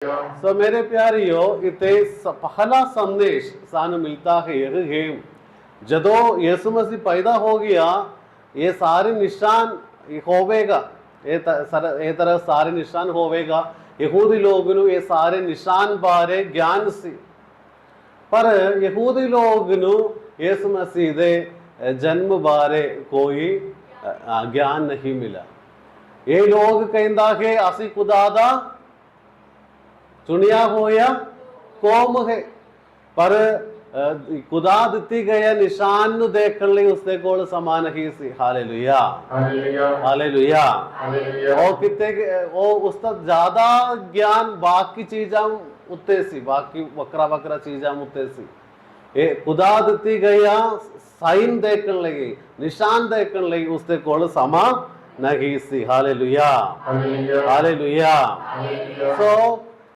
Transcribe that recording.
सो मेरे प्यारियो इते पहला संदेश सानू मिलता है यह है जदों यीशु मसीह पैदा हो गया ये सारे निशान होवेगा ये तरह सारे निशान होवेगा यहूदी लोगों ये सारे निशान बारे ज्ञान सी पर यहूदी लोगों यीशु मसीह दे जन्म बारे कोई ज्ञान नहीं मिला। ये लोग कहता है असी खुदा दा चुनिया होया कौम है पर खुदा दिती गया निशान नु देखण लई उसदे कोल समा नहीं सी। Hallelujah hallelujah. और किते उस तक ज्यादा ज्ञान बाकी चीजां उत्ते सी, बाकी वक्रा वक्रा चीजां उत्ते सी। ये खुदा दिती गया साइन देखण लई निशान देखण लई उसदे कोल समा नहीं सी। Hallelujah hallelujah. सो